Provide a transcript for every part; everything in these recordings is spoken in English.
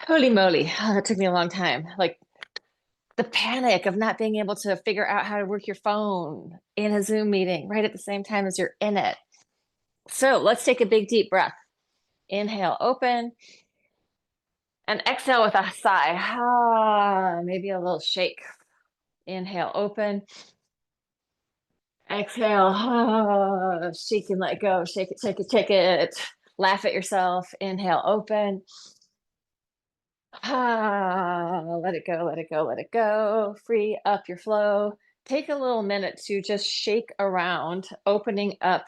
Holy moly, that took me a long time. Like the panic of not being able to figure out how to work your phone in a Zoom meeting right at the same time as you're in it. So let's take a big deep breath. Inhale, open, and exhale with a sigh. Maybe a little shake. Inhale, open. Exhale, shake and let go. Shake it, shake it, shake it. Laugh at yourself. Inhale, open. Let it go, let it go, let it go. Free up your flow. Take a little minute to just shake around, opening up,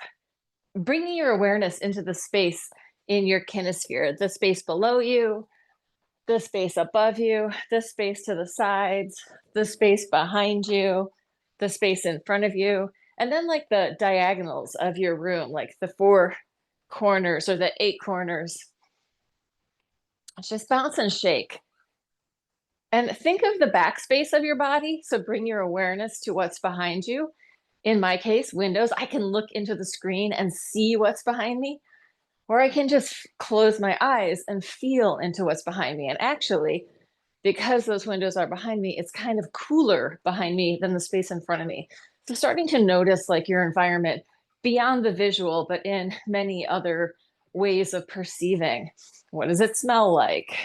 bringing your awareness into the space in your kinesphere, the space below you, the space above you, the space to the sides, the space behind you, the space in front of you, and then like the diagonals of your room, like the four corners or the eight corners. Just bounce and shake. And think of the backspace of your body. So bring your awareness to what's behind you. In my case, windows, I can look into the screen and see what's behind me, or I can just close my eyes and feel into what's behind me. And actually, because those windows are behind me, it's kind of cooler behind me than the space in front of me. So starting to notice like your environment beyond the visual, but in many other ways of perceiving. What does it smell like?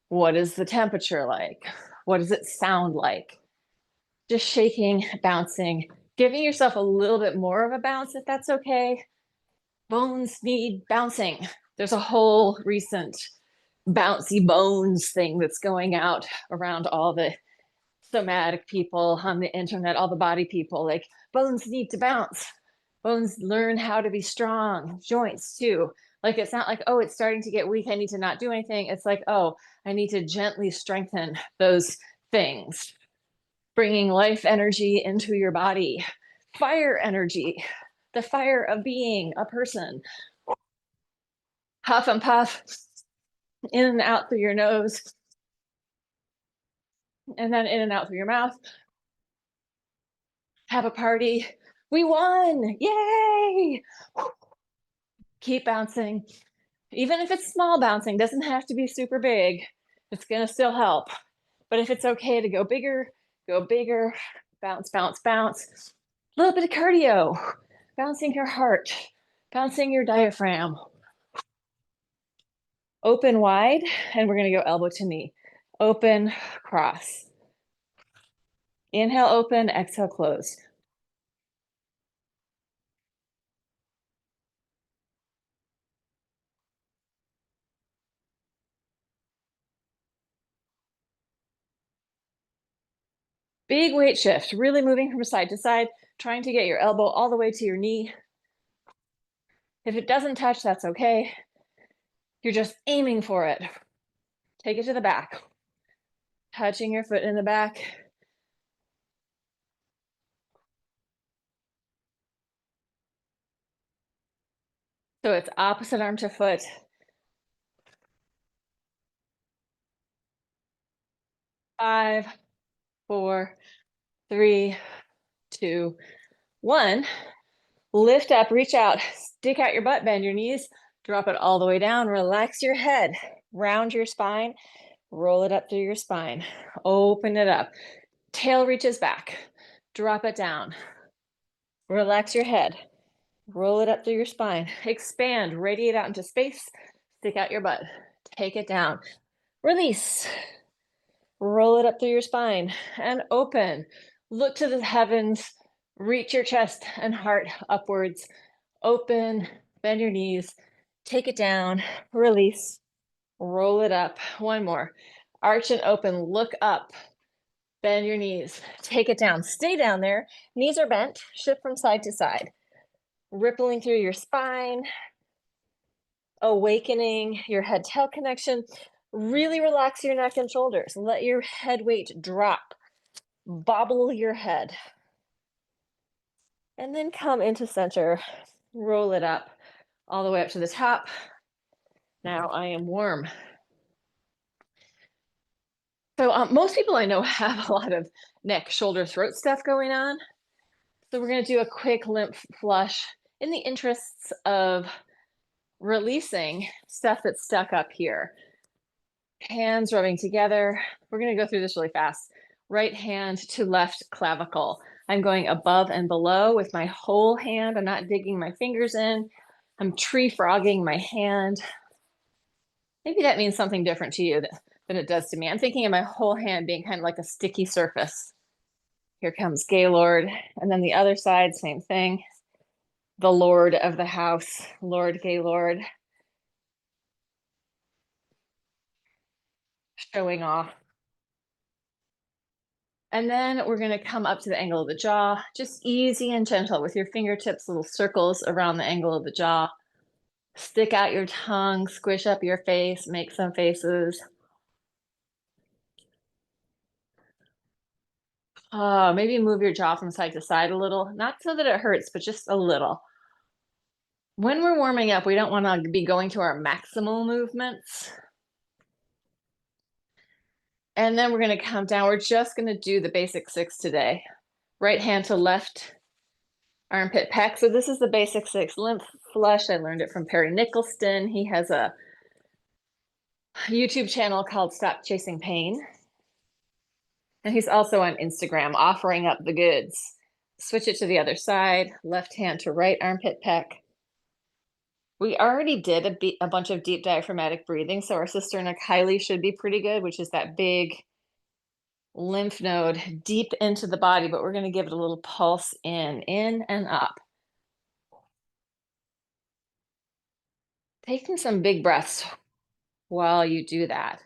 What is the temperature like? What does it sound like? Just shaking, bouncing, giving yourself a little bit more of a bounce if that's okay. Bones need bouncing. There's a whole recent bouncy bones thing that's going out around all the somatic people on the internet, all the body people. Like, bones need to bounce. Bones learn how to be strong. Joints too. Like, it's not like, oh, it's starting to get weak, I need to not do anything. It's like, oh, I need to gently strengthen those things, bringing life energy into your body, fire energy, the fire of being a person. Huff and puff, in and out through your nose, and then in and out through your mouth. Have a party. We won! Yay! Keep bouncing. Even if it's small bouncing, doesn't have to be super big. It's gonna still help. But if it's okay to go bigger, bounce, bounce, bounce. A little bit of cardio, bouncing your heart, bouncing your diaphragm. Open wide, and we're gonna go elbow to knee. Open, cross. Inhale, open, exhale, close. Big weight shift, really moving from side to side, trying to get your elbow all the way to your knee. If it doesn't touch, that's okay. You're just aiming for it. Take it to the back. Touching your foot in the back. So it's opposite arm to foot. 5, 4, 3, 2, 1. Lift up, reach out, stick out your butt, bend your knees, drop it all the way down, relax your head, round your spine, roll it up through your spine, open it up, tail reaches back, drop it down, relax your head, roll it up through your spine, expand, radiate out into space, stick out your butt, take it down, release, roll it up through your spine, and open. Look to the heavens, reach your chest and heart upwards, open, bend your knees, take it down, release, roll it up. One more. Arch and open, look up, bend your knees, take it down, stay down there. Knees are bent, shift from side to side, rippling through your spine, awakening your head tail connection. Really relax your neck and shoulders. Let your head weight drop. Bobble your head. And then come into center. Roll it up all the way up to the top. Now I am warm. So most people I know have a lot of neck, shoulder, throat stuff going on. So we're going to do a quick lymph flush in the interests of releasing stuff that's stuck up here. Hands rubbing together. We're going to go through this really fast. Right hand to left clavicle. I'm going above and below with my whole hand. I'm not digging my fingers in. I'm tree frogging my hand. Maybe that means something different to you than it does to me. I'm thinking of my whole hand being kind of like a sticky surface. Here comes Gaylord. And then the other side, same thing. The Lord of the house, Lord Gaylord, showing off. And then we're going to come up to the angle of the jaw, just easy and gentle with your fingertips, little circles around the angle of the jaw. Stick out your tongue, squish up your face, make some faces. Maybe move your jaw from side to side a little, not so that it hurts, but just a little. When we're warming up, we don't want to be going to our maximal movements. And then we're going to come down. We're just going to do the basic 6 today. Right hand to left armpit pec. So this is the basic 6 lymph flush. I learned it from Perry Nicholson. He has a YouTube channel called Stop Chasing Pain. And he's also on Instagram offering up the goods. Switch it to the other side, left hand to right armpit pec. We already did a bunch of deep diaphragmatic breathing, so our cisterna chyli should be pretty good, which is that big lymph node deep into the body, but we're going to give it a little pulse in and up. Taking some big breaths while you do that.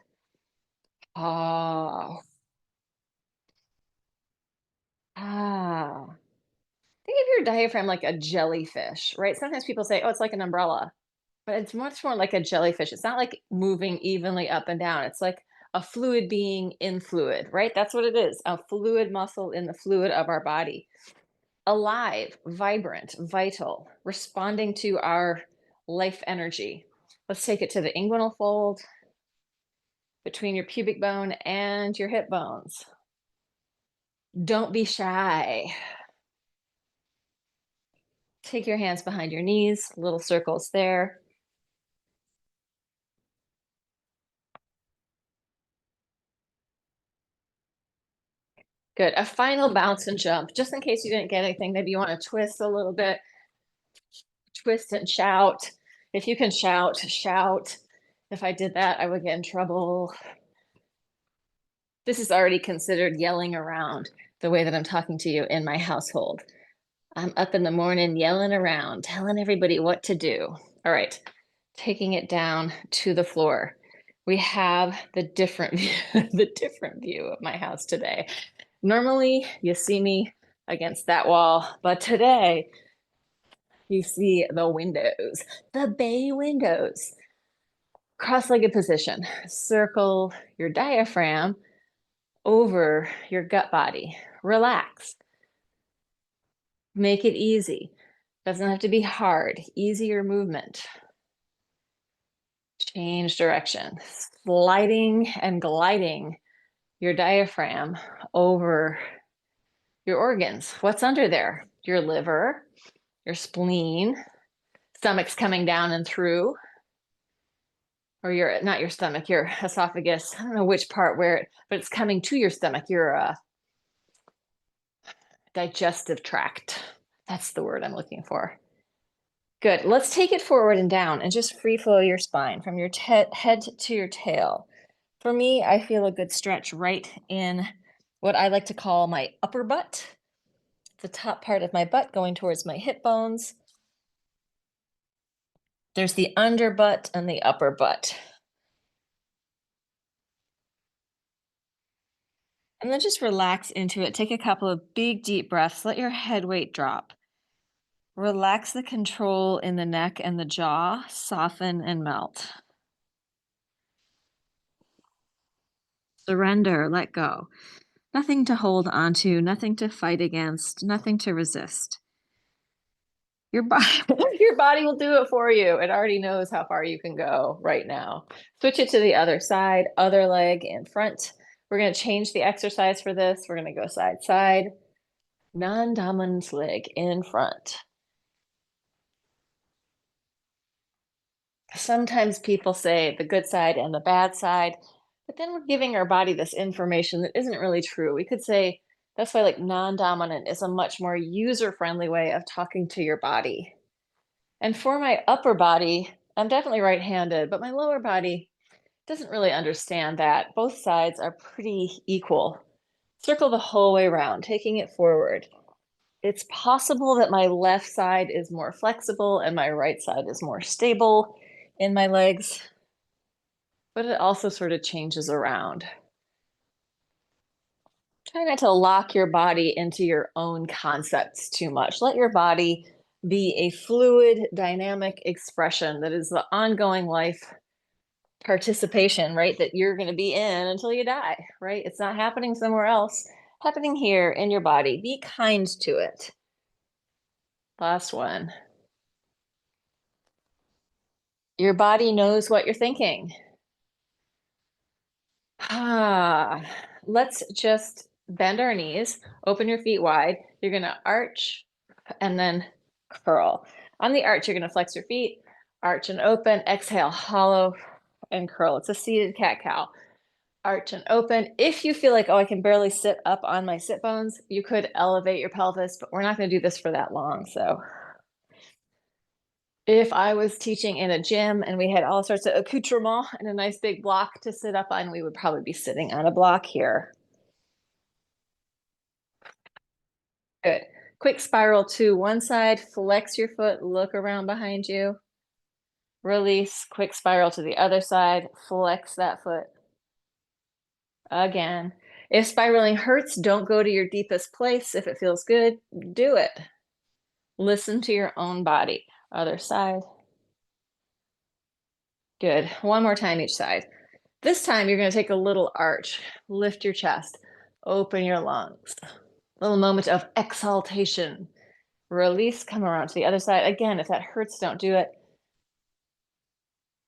Oh. Ah. Think of your diaphragm like a jellyfish, right? Sometimes people say, oh, it's like an umbrella, but it's much more like a jellyfish. It's not like moving evenly up and down. It's like a fluid being in fluid, right? That's what it is, a fluid muscle in the fluid of our body. Alive, vibrant, vital, responding to our life energy. Let's take it to the inguinal fold between your pubic bone and your hip bones. Don't be shy. Take your hands behind your knees, little circles there. Good. A final bounce and jump, just in case you didn't get anything. Maybe you want to twist a little bit, twist and shout. If you can shout, shout. If I did that, I would get in trouble. This is already considered yelling around the way that I'm talking to you in my household. I'm up in the morning yelling around, telling everybody what to do. All right, taking it down to the floor. We have the different view of my house today. Normally, you see me against that wall, but today you see the windows, the bay windows. Cross-legged position. Circle your diaphragm over your gut body. Relax. Make it easy. Doesn't have to be hard. Easier movement. Change direction. Sliding and gliding your diaphragm over your organs. What's under there? Your liver, your spleen, stomach's coming down and through, or your, not your stomach, your esophagus. I don't know which part where, but it's coming to your stomach, your digestive tract. That's the word I'm looking for. Good. Let's take it forward and down and just free flow your spine from your head to your tail. For me, I feel a good stretch right in what I like to call my upper butt, the top part of my butt going towards my hip bones. There's the under butt and the upper butt. And then just relax into it. Take a couple of big, deep breaths. Let your head weight drop. Relax the control in the neck and the jaw. Soften and melt. Surrender, let go. Nothing to hold onto, nothing to fight against, nothing to resist. Your body will do it for you. It already knows how far you can go right now. Switch it to the other side, other leg in front. We're going to change the exercise for this. We're going to go side, side. Non-dominant leg in front. Sometimes people say the good side and the bad side. But then we're giving our body this information that isn't really true. We could say that's why like non-dominant is a much more user-friendly way of talking to your body. And for my upper body, I'm definitely right-handed, but my lower body doesn't really understand that. Both sides are pretty equal. Circle the whole way around, taking it forward. It's possible that my left side is more flexible and my right side is more stable in my legs, but it also sort of changes around. Try not to lock your body into your own concepts too much. Let your body be a fluid, dynamic expression that is the ongoing life participation, right? That you're going to be in until you die, right? It's not happening somewhere else, happening here in your body. Be kind to it. Last one. Your body knows what you're thinking. Let's just bend our knees, open your feet wide. You're going to arch and then curl. On the arch, you're going to flex your feet, arch and open, exhale, hollow and curl. It's a seated cat-cow. Arch and open. If you feel like, oh, I can barely sit up on my sit bones, you could elevate your pelvis, but we're not going to do this for that long. So if I was teaching in a gym and we had all sorts of accoutrements and a nice big block to sit up on, we would probably be sitting on a block here. Good. Quick spiral to one side, flex your foot, look around behind you. Release, quick spiral to the other side, flex that foot. Again. If spiraling hurts, don't go to your deepest place. If it feels good, do it. Listen to your own body. Other side. Good. One more time each side. This time you're going to take a little arch. Lift your chest. Open your lungs. A little moment of exhaltation. Release, come around to the other side. Again, if that hurts, don't do it.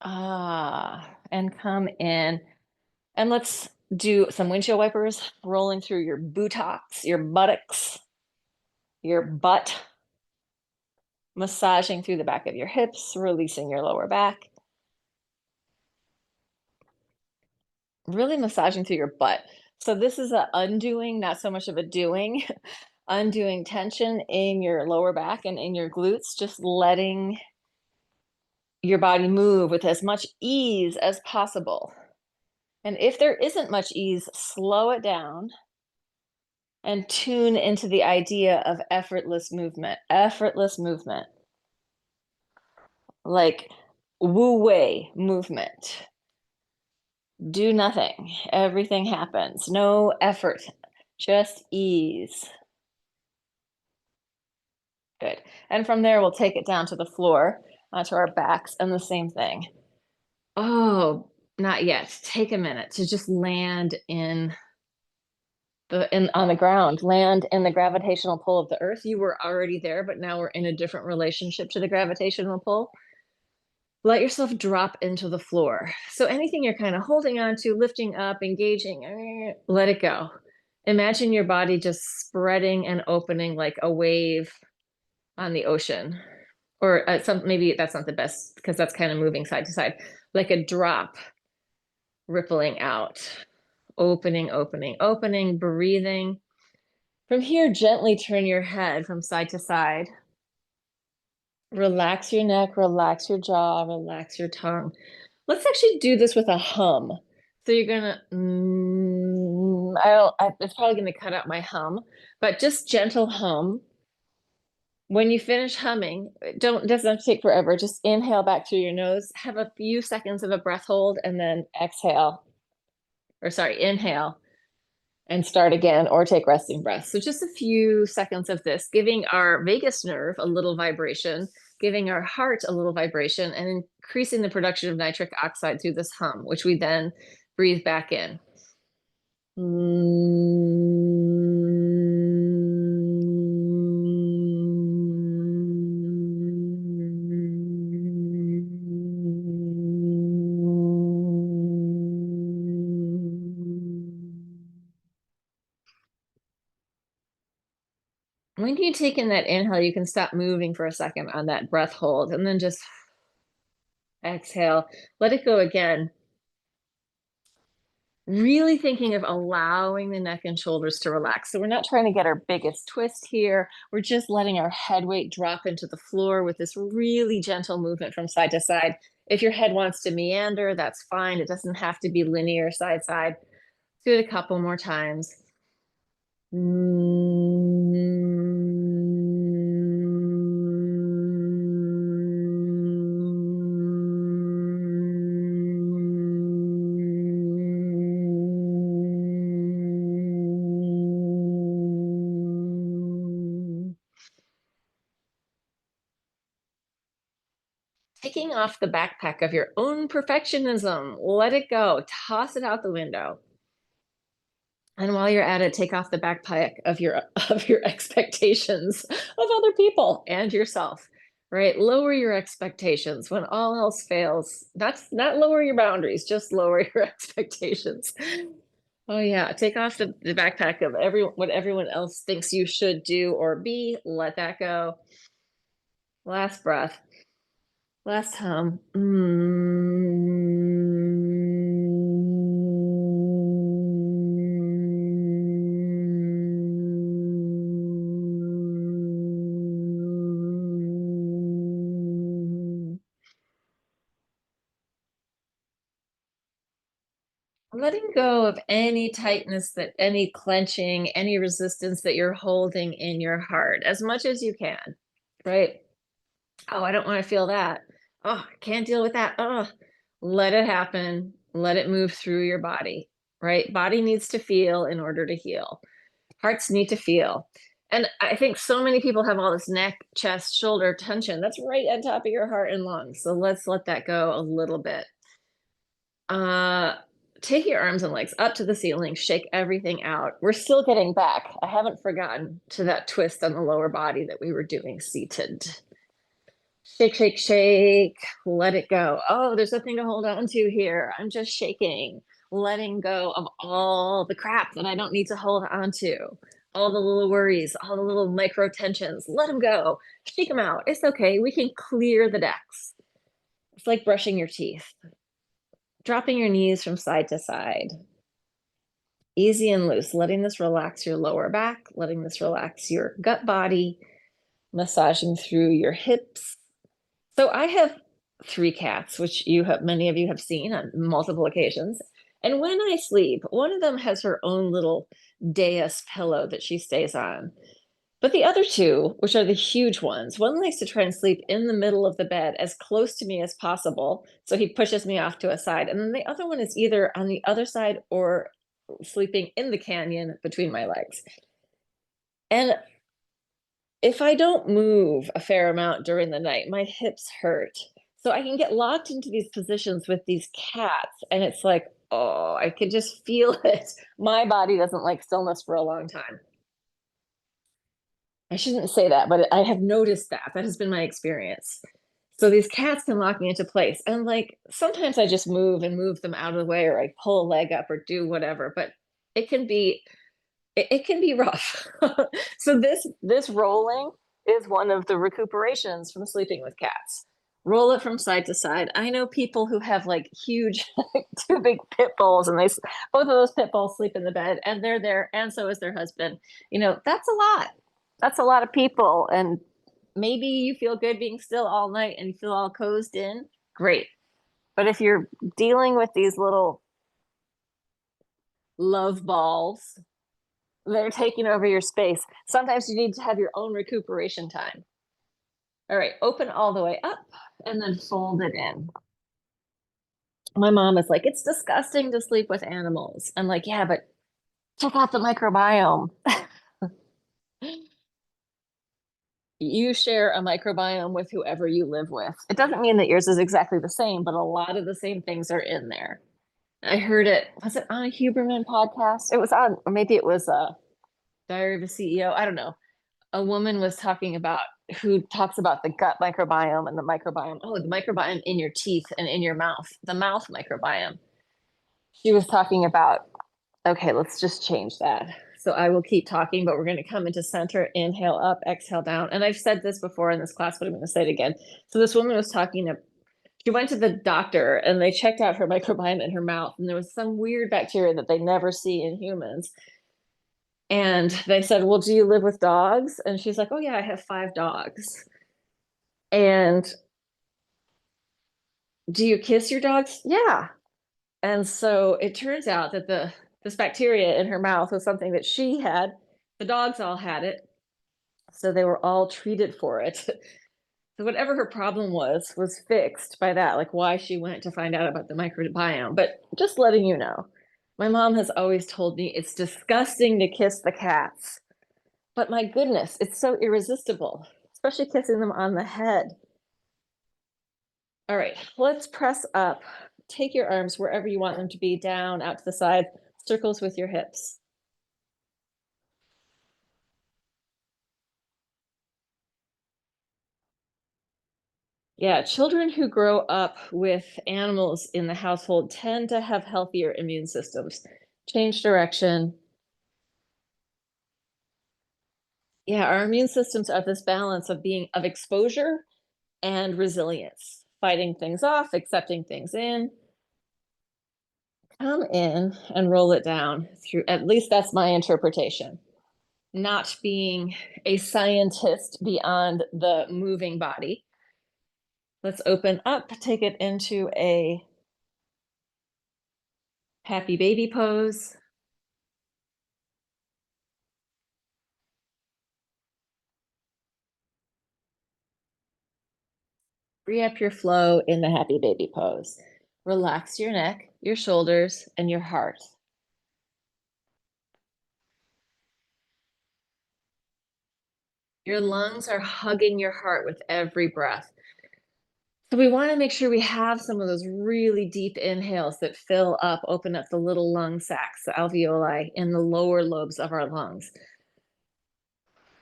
And come in. And let's do some windshield wipers rolling through your buttocks, your buttocks, your butt, massaging through the back of your hips, releasing your lower back. Really massaging through your butt. So this is a undoing, not so much of a doing. Undoing tension in your lower back and in your glutes, just letting your body move with as much ease as possible. And if there isn't much ease, slow it down and tune into the idea of effortless movement. Effortless movement. Like wu wei movement. Do nothing. Everything happens. No effort. Just ease. Good. And from there, we'll take it down to the floor, onto our backs, and the same thing. Oh, not yet. Take a minute to just land on the ground, land in the gravitational pull of the earth. You were already there, but now we're in a different relationship to the gravitational pull. Let yourself drop into the floor. So anything you're kind of holding on to, lifting up, engaging, let it go. Imagine your body just spreading and opening like a wave on the ocean. Or maybe that's not the best because that's kind of moving side to side, like a drop rippling out, opening, opening, opening, breathing. From here, gently turn your head from side to side. Relax your neck, relax your jaw, relax your tongue. Let's actually do this with a hum. So you're gonna, it's probably gonna cut out my hum, but just gentle hum. When you finish humming, doesn't take forever. Just inhale back through your nose, have a few seconds of a breath hold, and then exhale. Or sorry, inhale and start again, or take resting breaths. So just a few seconds of this, giving our vagus nerve a little vibration, giving our heart a little vibration, and increasing the production of nitric oxide through this hum, which we then breathe back in. When you take in that inhale, you can stop moving for a second on that breath hold and then just exhale. Let it go again. Really thinking of allowing the neck and shoulders to relax. So we're not trying to get our biggest twist here. We're just letting our head weight drop into the floor with this really gentle movement from side to side. If your head wants to meander, that's fine. It doesn't have to be linear side side. Do it a couple more times. Taking off the backpack of your own perfectionism, let it go, toss it out the window. And while you're at it, take off the backpack of your expectations of other people and yourself, right? Lower your expectations when all else fails. That's not lower your boundaries, just lower your expectations. Oh yeah, take off the backpack of what everyone else thinks you should do or be. Let that go. Last breath. Last hum. Letting go of any tightness, that any clenching, any resistance that you're holding in your heart as much as you can, right? Oh, I don't want to feel that. Oh, I can't deal with that. Oh, let it happen. Let it move through your body, right? Body needs to feel in order to heal. Hearts need to feel. And I think so many people have all this neck, chest, shoulder tension. That's right on top of your heart and lungs. So let's let that go a little bit. Uh, take your arms and legs up to the ceiling, shake everything out. We're still getting back. I haven't forgotten to that twist on the lower body that we were doing seated. Shake, shake, shake. Let it go. Oh, there's nothing to hold on to here. I'm just shaking, letting go of all the crap that I don't need to hold on to. All the little worries, all the little micro tensions. Let them go. Shake them out. It's okay. We can clear the decks. It's like brushing your teeth. Dropping your knees from side to side. Easy and loose, letting this relax your lower back, letting this relax your gut body, massaging through your hips. So I have 3 cats, which many of you have seen on multiple occasions. And when I sleep, one of them has her own little dais pillow that she stays on. But the other two, which are the huge ones, one likes to try and sleep in the middle of the bed as close to me as possible. So he pushes me off to a side. And then the other one is either on the other side or sleeping in the canyon between my legs. And if I don't move a fair amount during the night, my hips hurt. So I can get locked into these positions with these cats. And it's like, oh, I can just feel it. My body doesn't like stillness for a long time. I shouldn't say that, but I have noticed that. That has been my experience. So these cats can lock me into place. And like sometimes I just move and move them out of the way, or I pull a leg up or do whatever, but it can be it can be rough. So this rolling is one of the recuperations from sleeping with cats. Roll it from side to side. I know people who have like huge, 2 big pit bulls, and both of those pit bulls sleep in the bed, and they're there, and so is their husband. That's a lot. That's a lot of people, and maybe you feel good being still all night and you feel all cozy in. Great, but if you're dealing with these little love balls, they're taking over your space. Sometimes you need to have your own recuperation time. All right, open all the way up and then fold it in. My mom is like, it's disgusting to sleep with animals. I'm like, yeah, but check out the microbiome. You share a microbiome with whoever you live with. It doesn't mean that yours is exactly the same, but a lot of the same things are in there. I heard it, was it on a Huberman podcast? It was on, or maybe it was Diary of a CEO. I don't know. A woman was talking about who talks about the gut microbiome and the microbiome. Oh, the microbiome in your teeth and in your mouth, the mouth microbiome. She was talking about, okay, let's just change that. So I will keep talking, but we're going to come into center, inhale up, exhale down. And I've said this before in this class, but I'm going to say it again. So this woman was talking She went to the doctor and they checked out her microbiome in her mouth, and there was some weird bacteria that they never see in humans. And they said, "Well, do you live with dogs?" And she's like, "Oh, yeah, I have 5 dogs." And do you kiss your dogs? Yeah. And so it turns out that this bacteria in her mouth was something that she had. The dogs all had it. So they were all treated for it. So whatever her problem was fixed by that, like why she went to find out about the microbiome. But just letting you know, my mom has always told me it's disgusting to kiss the cats. But my goodness, it's so irresistible, especially kissing them on the head. All right, let's press up. Take your arms wherever you want them to be, down, out to the side, circles with your hips. Yeah, children who grow up with animals in the household tend to have healthier immune systems. Change direction. Yeah, our immune systems are this balance of being of exposure and resilience, fighting things off, accepting things in. Come in and roll it down through, at least that's my interpretation. Not being a scientist beyond the moving body. Let's open up, take it into a happy baby pose. Free up your flow in the happy baby pose. Relax your neck, your shoulders, and your heart. Your lungs are hugging your heart with every breath. So we want to make sure we have some of those really deep inhales that fill up, open up the little lung sacs, the alveoli in the lower lobes of our lungs.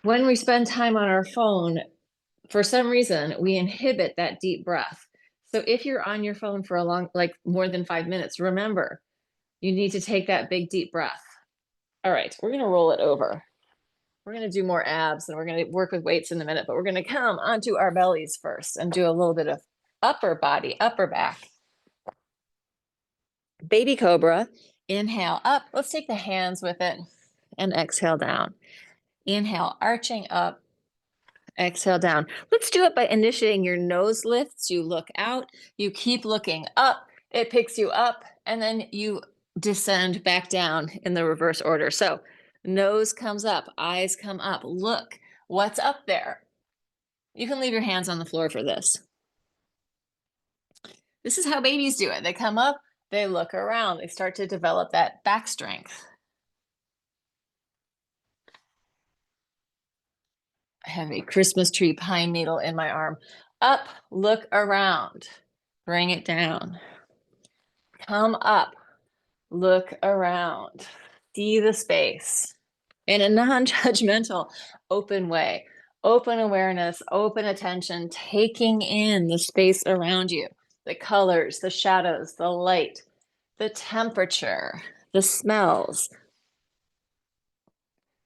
When we spend time on our phone, for some reason, we inhibit that deep breath. So if you're on your phone for a long, like more than 5 minutes, remember, you need to take that big deep breath. All right, we're going to roll it over. We're going to do more abs and we're going to work with weights in a minute, but we're going to come onto our bellies first and do a little bit of upper body, upper back. Baby cobra, inhale up. Let's take the hands with it and exhale down. Inhale, arching up, exhale down. Let's do it by initiating your nose lifts. You look out, you keep looking up, it picks you up, and then you descend back down in the reverse order. So nose comes up, eyes come up. Look, what's up there? You can leave your hands on the floor for this. This is how babies do it. They come up, they look around, they start to develop that back strength. I have a Christmas tree pine needle in my arm. Up, look around, bring it down. Come up, look around, see the space in a non-judgmental, open way. Open awareness, open attention, taking in the space around you, the colors, the shadows, the light, the temperature, the smells.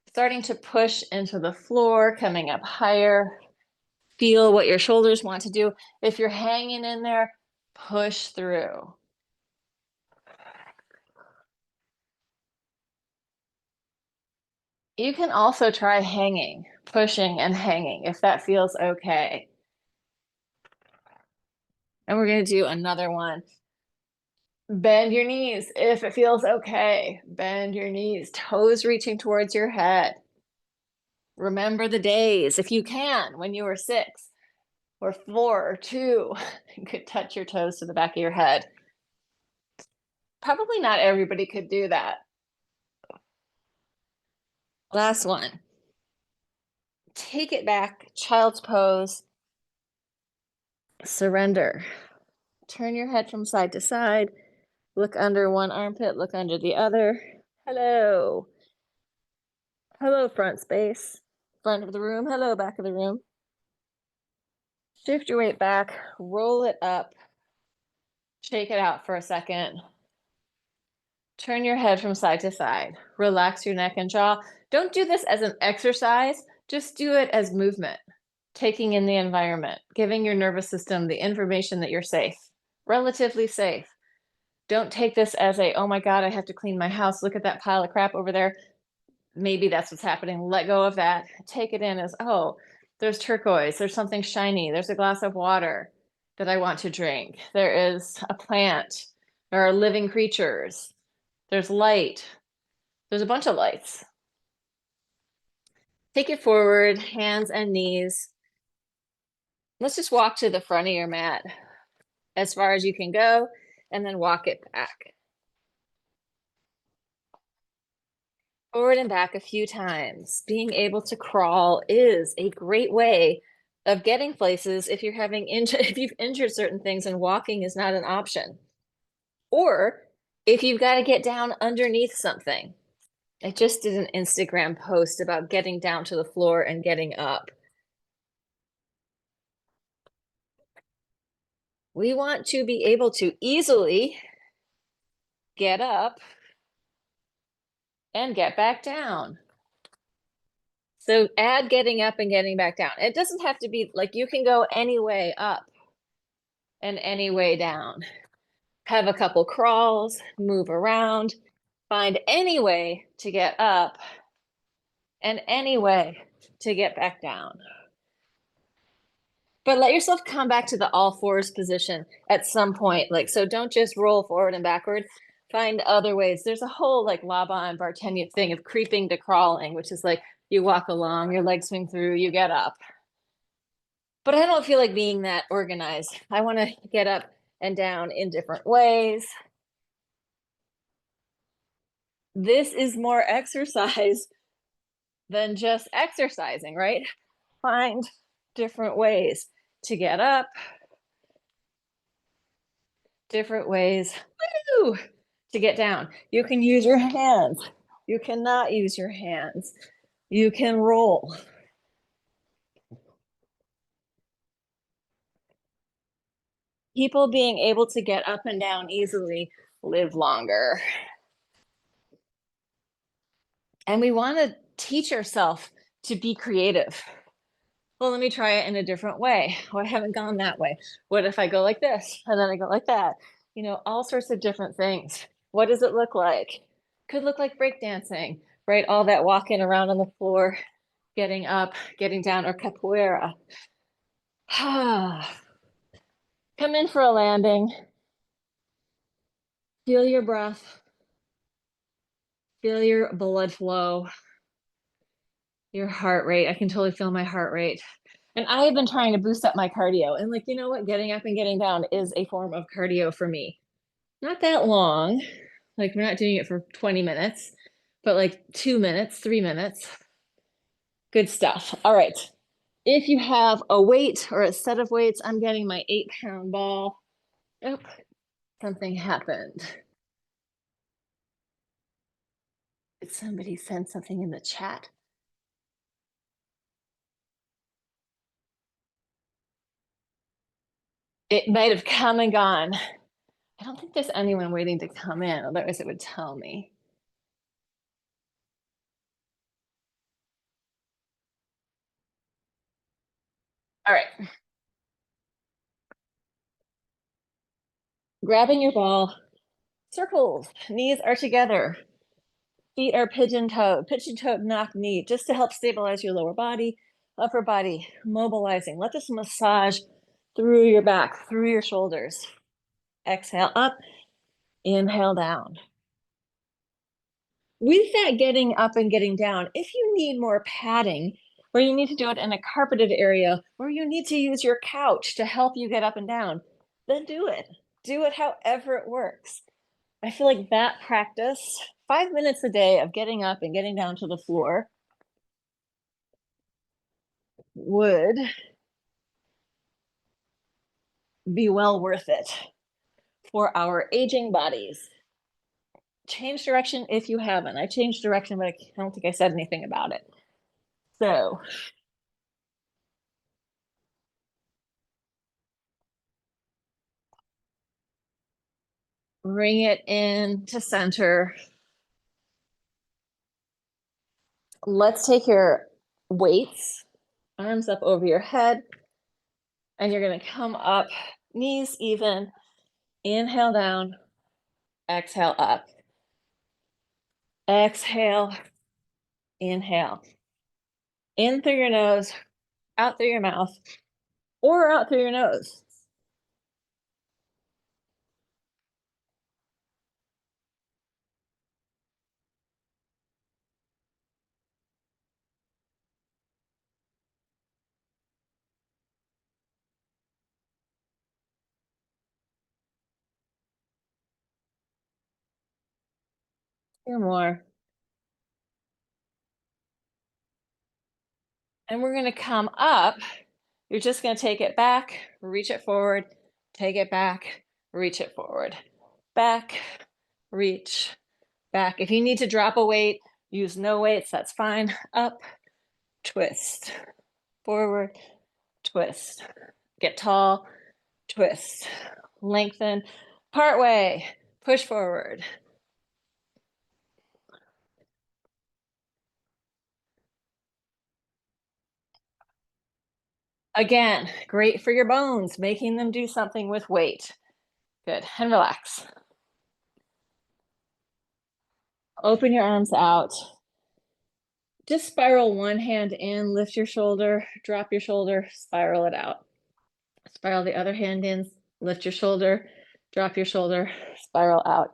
Starting to push into the floor, coming up higher. Feel what your shoulders want to do. If you're hanging in there, push through. You can also try hanging, pushing and hanging if that feels okay. And we're going to do another one. Bend your knees if it feels okay. Bend your knees, toes reaching towards your head. Remember the days, if you can, when you were 6 or 4 or 2, you could touch your toes to the back of your head. Probably not everybody could do that. Last one. Take it back, child's pose. Surrender. Turn your head from side to side. Look under one armpit, look under the other. Hello. Hello, front space. Front of the room. Hello, back of the room. Shift your weight back, roll it up. Shake it out for a second. Turn your head from side to side. Relax your neck and jaw. Don't do this as an exercise, just do it as movement. taking in the environment, giving your nervous system the information that you're safe, relatively safe. Don't take this as a, oh my God, I have to clean my house. Look at that pile of crap over there. Maybe that's what's happening. Let go of that. Take it in as, oh, there's turquoise, there's something shiny, there's a glass of water that I want to drink. There is a plant, there are living creatures, there's light, there's a bunch of lights. Take it forward, hands and knees. Let's just walk to the front of your mat as far as you can go, and then walk it back. Forward and back a few times. Being able to crawl is a great way of getting places if you're having if you've injured certain things and walking is not an option. Or if you've got to get down underneath something. I just did an Instagram post about getting down to the floor and getting up. We want to be able to easily get up and get back down. So add getting up and getting back down. It doesn't have to be like you can go any way up and any way down. Have a couple crawls, move around, find any way to get up and any way to get back down. But let yourself come back to the all fours position at some point. Like, so don't just roll forward and backward. Find other ways. There's a whole like Laban and Bartenia thing of creeping to crawling, which is like you walk along, your legs swing through, you get up. But I don't feel like being that organized. I want to get up and down in different ways. This is more exercise than just exercising, right? Find different ways to get up, different ways to get down. You can use your hands. You cannot use your hands. You can roll. People being able to get up and down easily live longer. And we want to teach ourselves to be creative. Well, let me try it in a different way. Oh, I haven't gone that way. What if I go like this and then I go like that? You know, all sorts of different things. What does it look like? Could look like breakdancing, right? All that walking around on the floor, getting up, getting down, or capoeira. Come in for a landing. Feel your breath. Feel your blood flow, your heart rate. I can totally feel my heart rate. And I have been trying to boost up my cardio. And like, you know what? Getting up and getting down is a form of cardio for me. Not that long. Like, we're not doing it for 20 minutes, but like 2 minutes, 3 minutes. Good stuff. All right. If you have a weight or a set of weights, I'm getting my 8-pound ball. Oh, something happened. Did somebody send something in the chat? It might have come and gone. I don't think there's anyone waiting to come in, otherwise it would tell me. All right. Grabbing your ball, circles, knees are together. Feet are pigeon-toed, knock knee, just to help stabilize your lower body, upper body, mobilizing. Let this massage through your back, through your shoulders. Exhale up, inhale down. With that getting up and getting down, if you need more padding, or you need to do it in a carpeted area, or you need to use your couch to help you get up and down, then do it. Do it however it works. I feel like that practice, 5 minutes a day of getting up and getting down to the floor, would be well worth it for our aging bodies. Change direction if you haven't. I changed direction, but I don't think I said anything about it. So bring it in to center. Let's take your weights arms up over your head, and you're going to come up, knees even. Inhale down, exhale up. Exhale, inhale. In through your nose, out through your mouth, or out through your nose. Two more. And we're going to come up. You're just going to take it back, reach it forward, take it back, reach it forward. Back, reach, back. If you need to drop a weight, use no weights, that's fine. Up, twist, forward, twist. Get tall, twist, lengthen, part way, push forward. Again, great for your bones, making them do something with weight. Good, and relax. Open your arms out. Just spiral one hand in, lift your shoulder, drop your shoulder, spiral it out. Spiral the other hand in, lift your shoulder, drop your shoulder, spiral out.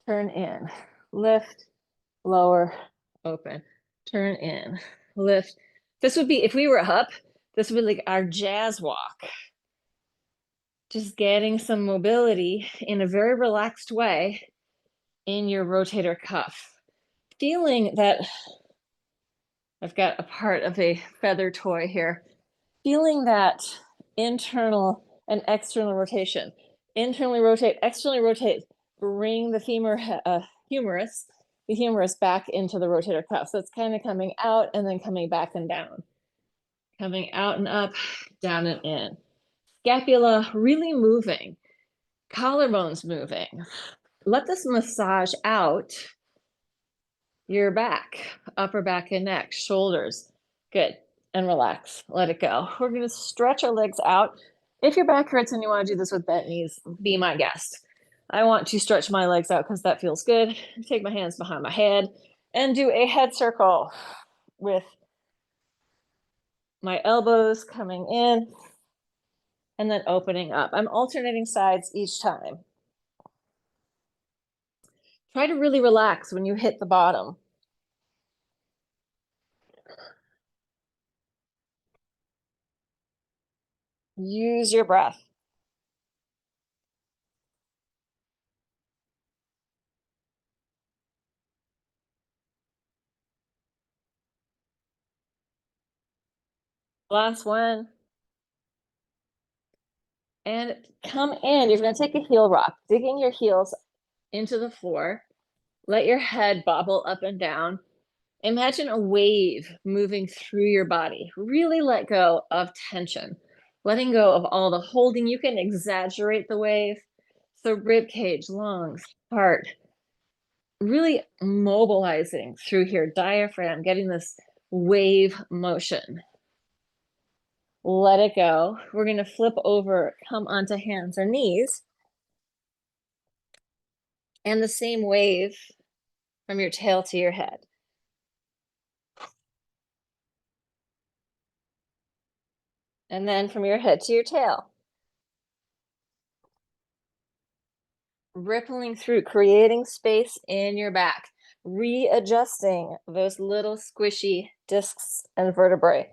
Turn in, lift, lower, open. Turn in, lift. This would be, if we were up, this would be like our jazz walk. Just getting some mobility in a very relaxed way in your rotator cuff. Feeling that, I've got a part of a feather toy here. Feeling that internal and external rotation. Internally rotate, externally rotate. Bring the humerus, the humerus back into the rotator cuff. So it's kind of coming out and then coming back and down. Coming out and up, down and in. Scapula really moving. Collarbones moving. Let this massage out your back, upper back and neck, shoulders. Good. And relax. Let it go. We're going to stretch our legs out. If your back hurts and you want to do this with bent knees, be my guest. I want to stretch my legs out because that feels good. Take my hands behind my head and do a head circle with my elbows coming in and then opening up. I'm alternating sides each time. Try to really relax when you hit the bottom. Use your breath. Last one. And come in. You're going to take a heel rock, digging your heels into the floor. Let your head bobble up and down. Imagine a wave moving through your body. Really let go of tension, letting go of all the holding. You can exaggerate the wave. So rib cage, lungs, heart, really mobilizing through here, diaphragm, getting this wave motion. Let it go. We're going to flip over, come onto hands or knees. And the same wave from your tail to your head. And then from your head to your tail. Rippling through, creating space in your back, readjusting those little squishy discs and vertebrae,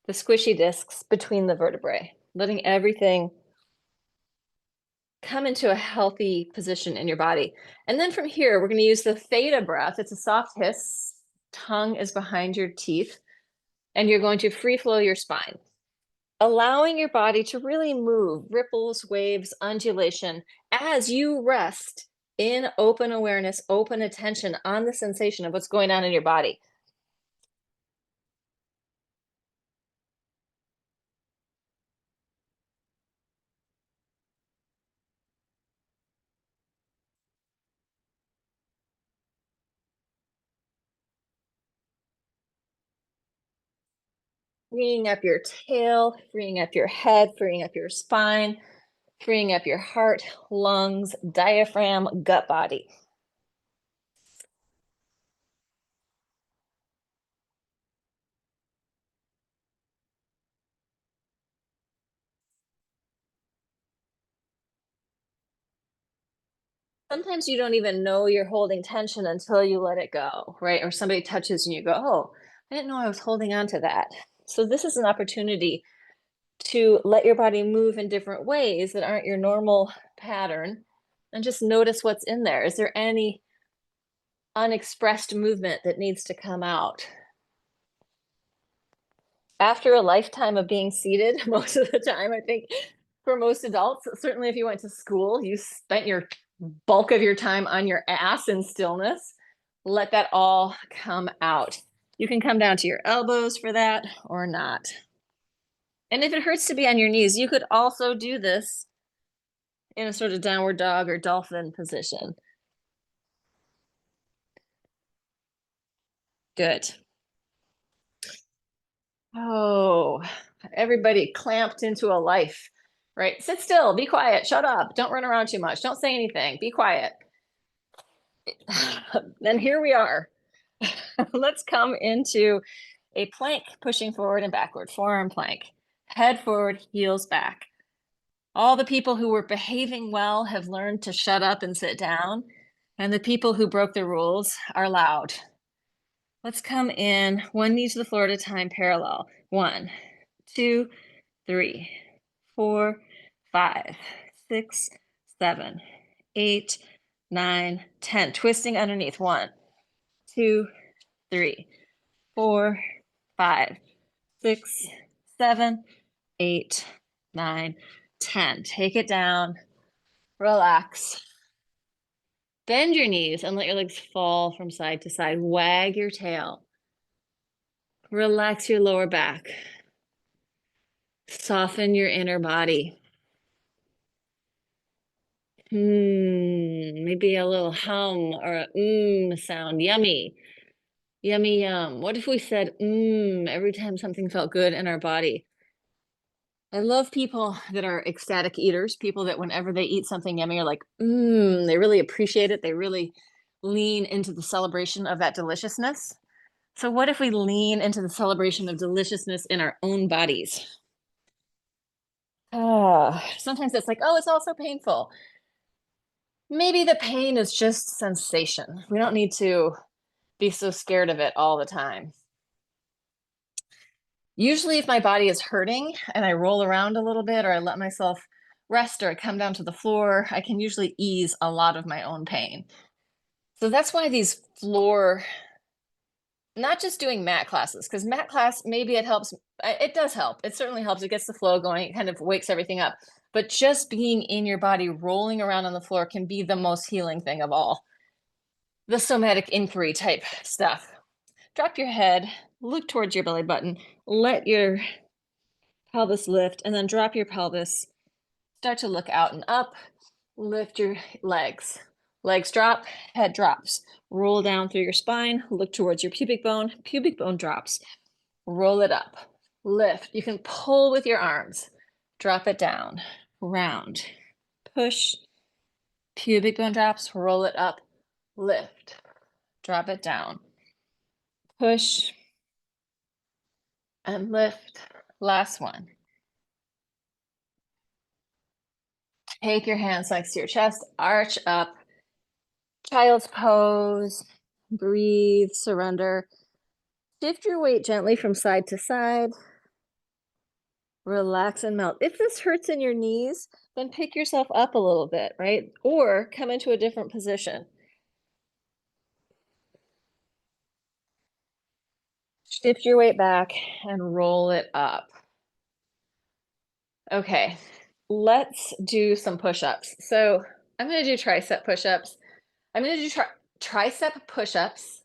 the squishy discs between the vertebrae, letting everything come into a healthy position in your body. And then from here, we're going to use the theta breath. It's a soft hiss. Tongue is behind your teeth, and you're going to free flow your spine, allowing your body to really move, ripples, waves, undulation, as you rest in open awareness, open attention on the sensation of what's going on in your body. freeing up your tail, freeing up your head, freeing up your spine, freeing up your heart, lungs, diaphragm, gut body. Sometimes you don't even know you're holding tension until you let it go, right? Or somebody touches and you go, oh, I didn't know I was holding on to that. So this is an opportunity to let your body move in different ways that aren't your normal pattern and just notice what's in there. Is there any unexpressed movement that needs to come out? After a lifetime of being seated, most of the time, I think for most adults, certainly if you went to school, you spent your bulk of your time on your ass in stillness. Let that all come out. You can come down to your elbows for that or not. And if it hurts to be on your knees, you could also do this in a sort of downward dog or dolphin position. Good. Oh, everybody clamped into a life, right? Sit still, be quiet, shut up, don't run around too much, don't say anything, be quiet. Then here we are. Let's come into a plank, pushing forward and backward, forearm plank, head forward, heels back. All the people who were behaving well have learned to shut up and sit down, and the people who broke the rules are loud. Let's come in, one knee to the floor at a time, parallel. 1, 2, 3, 4, 5, 6, 7, 8, 9, 10. Twisting underneath. 1, 2, 3, 4, 5, 6, 7, 8, 9, 10. Take it down. Relax. Bend your knees and let your legs fall from side to side. Wag your tail. Relax your lower back. Soften your inner body. Maybe a little hum or a sound. Yummy. Yummy yum. What if we said every time something felt good in our body? I love people that are ecstatic eaters, people that whenever they eat something yummy are like, they really appreciate it. They really lean into the celebration of that deliciousness. So what if we lean into the celebration of deliciousness in our own bodies? Sometimes it's like, oh, it's also painful. Maybe the pain is just sensation. We don't need to be so scared of it all the time. Usually if my body is hurting and I roll around a little bit or I let myself rest or I come down to the floor, I can usually ease a lot of my own pain. So that's why these floor, not just doing mat classes, because mat class, maybe it helps. It does help. It certainly helps. It gets the flow going. It kind of wakes everything up. But just being in your body, rolling around on the floor can be the most healing thing of all. The somatic inquiry type stuff. Drop your head, look towards your belly button, let your pelvis lift, and then drop your pelvis. Start to look out and up, lift your legs. Legs drop, head drops. Roll down through your spine, look towards your pubic bone drops. Roll it up, lift. You can pull with your arms, drop it down, round, push, pubic bone drops, roll it up, lift, drop it down, push, and lift. Last one. Take your hands next to your chest, arch up, child's pose, breathe, surrender. Shift your weight gently from side to side. Relax and melt. If this hurts in your knees, then pick yourself up a little bit, right? Or come into a different position. Shift your weight back and roll it up. Okay, let's do some push-ups. So I'm going to do tricep push-ups. I'm going to do tricep push-ups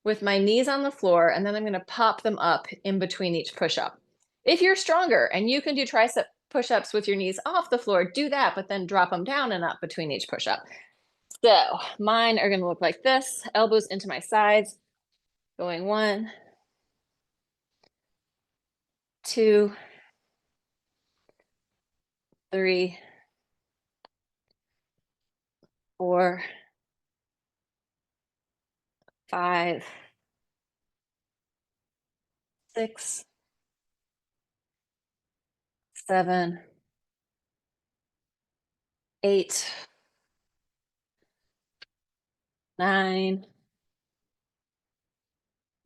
with my knees on the floor, and then I'm going to pop them up in between each push-up. If you're stronger and you can do tricep push-ups with your knees off the floor, do that, but then drop them down and up between each push-up. So mine are going to look like this, elbows into my sides, going 1, 2, 3, 4, 5, 6, 7, 8, 9,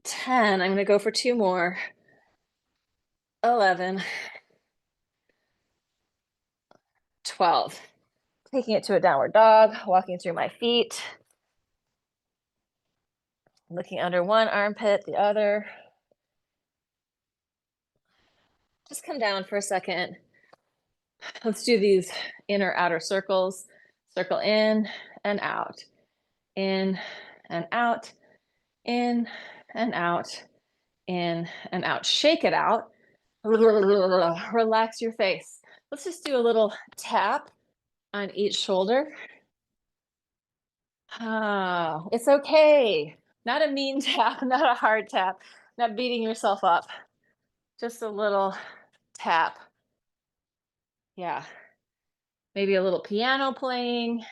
10. I'm going to go for 2 more. 11, 12. Taking it to a downward dog, walking through my feet, looking under one armpit, the other. Just come down for a second. Let's do these inner outer circles. Circle in and out, in and out, in and out, in and out. Shake it out. Relax your face. Let's just do a little tap on each shoulder. It's okay. Not a mean tap, not a hard tap, not beating yourself up. Just a little tap. Yeah. Maybe a little piano playing.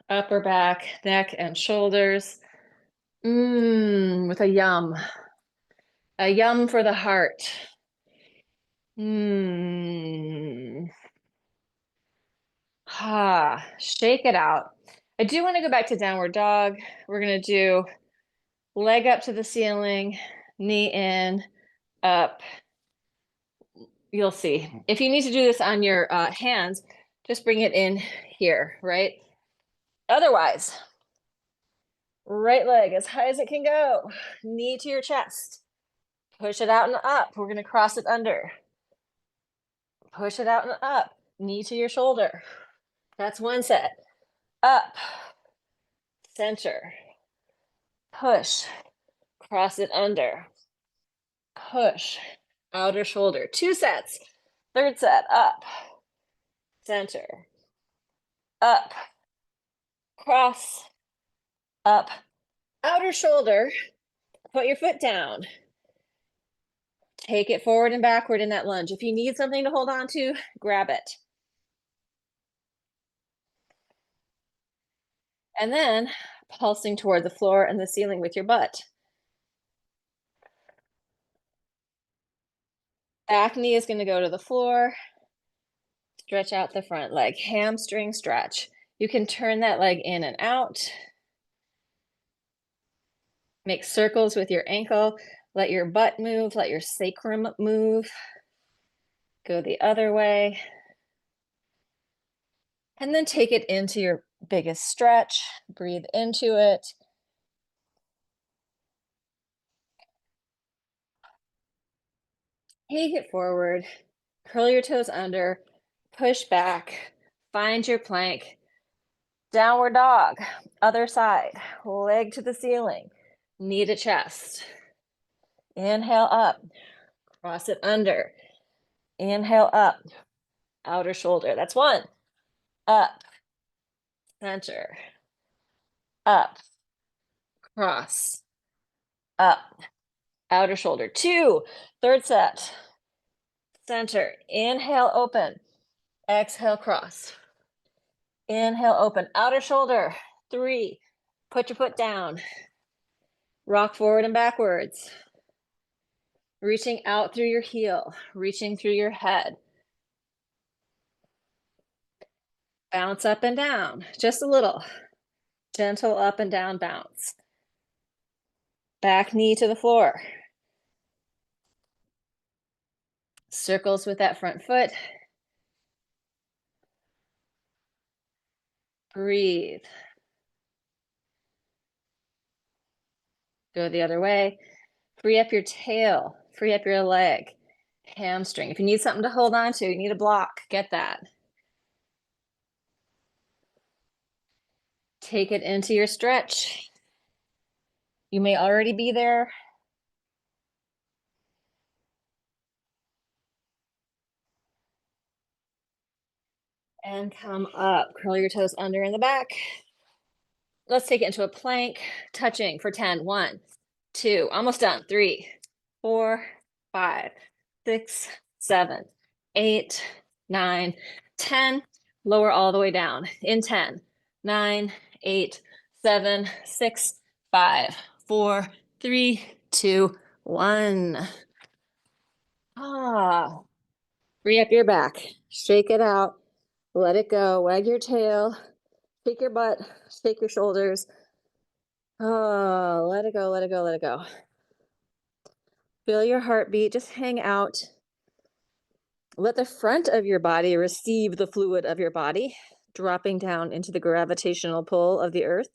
Upper back, neck, and shoulders. With a yum. A yum for the heart. Shake it out. I do want to go back to downward dog. We're going to do leg up to the ceiling, knee in, up. You'll see. If you need to do this on your hands, just bring it in here, right? Otherwise, right leg as high as it can go, knee to your chest. Push it out and up. We're going to cross it under. Push it out and up, knee to your shoulder. That's one set. Up, center, push, cross it under, push, outer shoulder. 2 sets. Third set, up, center, up, cross, up, outer shoulder. Put your foot down. Take it forward and backward in that lunge. If you need something to hold on to, grab it. And then pulsing toward the floor and the ceiling with your butt. Back knee is going to go to the floor. Stretch out the front leg, hamstring stretch. You can turn that leg in and out. Make circles with your ankle. Let your butt move, let your sacrum move. Go the other way. And then take it into your biggest stretch. Breathe into it. Take it forward. Curl your toes under. Push back. Find your plank. Downward dog. Other side. Leg to the ceiling. Knee to chest. Inhale up. Cross it under. Inhale up. Outer shoulder. That's 1. Up. Center. Up. Cross. Up. Outer shoulder. 2. Third set. Center. Inhale, open. Exhale, cross. Inhale, open. Outer shoulder. 3. Put your foot down. Rock forward and backwards. Reaching out through your heel. Reaching through your head. Bounce up and down. Just a little. Gentle up and down bounce. Back knee to the floor. Circles with that front foot. Breathe. Go the other way. Free up your tail. Free up your leg. Hamstring. If you need something to hold on to, you need a block, get that. Take it into your stretch. You may already be there. And come up. Curl your toes under in the back. Let's take it into a plank, touching for 10. 1, 2, almost done. 3, 4, 5, 6, 7, 8, 9, 10. Lower all the way down in 10, 9, 8, 7, 6, 5, 4, 3, 2, 1. Ah, free up your back. Shake it out. Let it go. Wag your tail. Shake your butt. Shake your shoulders. Oh, let it go. Let it go. Let it go. Feel your heartbeat. Just hang out. Let the front of your body receive the fluid of your body, dropping down into the gravitational pull of the earth.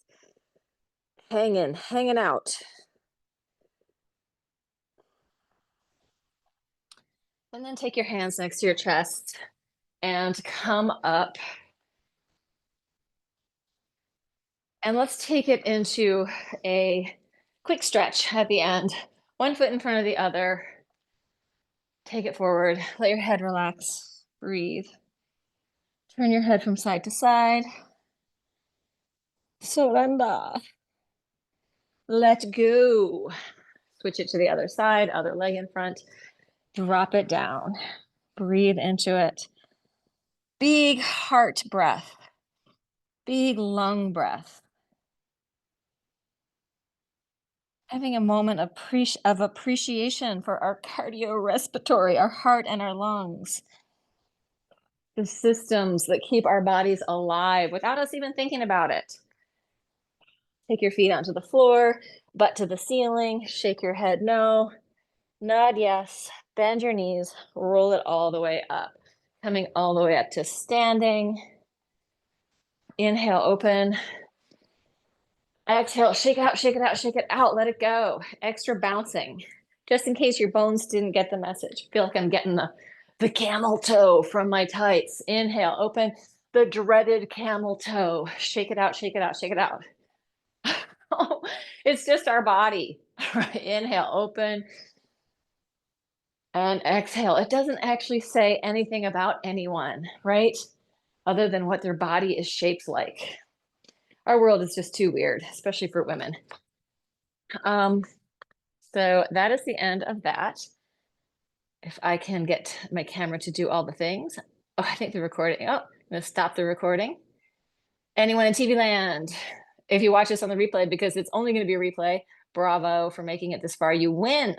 Hanging out. And then take your hands next to your chest and come up. And let's take it into a quick stretch at the end. One foot in front of the other. Take it forward. Let your head relax. Breathe. Turn your head from side to side. Surrender. Let go. Switch it to the other side, other leg in front. Drop it down. Breathe into it. Big heart breath. Big lung breath. Having a moment of appreciation for our cardiorespiratory, our heart and our lungs. The systems that keep our bodies alive without us even thinking about it. Take your feet onto the floor, butt to the ceiling, shake your head no, nod yes, bend your knees, roll it all the way up. Coming all the way up to standing. Inhale, open. Exhale, shake it out, shake it out, shake it out, let it go. Extra bouncing, just in case your bones didn't get the message. I feel like I'm getting the camel toe from my tights. Inhale, open the dreaded camel toe. Shake it out, shake it out, shake it out. It's just our body. Right. Inhale, open. And exhale. It doesn't actually say anything about anyone, right? Other than what their body is shaped like. Our world is just too weird, especially for women. So that is the end of that. If I can get my camera to do all the things. Oh, I think the recording. Oh, I'm going to stop the recording. Anyone in TV land, if you watch this on the replay, because it's only going to be a replay, bravo for making it this far. You win.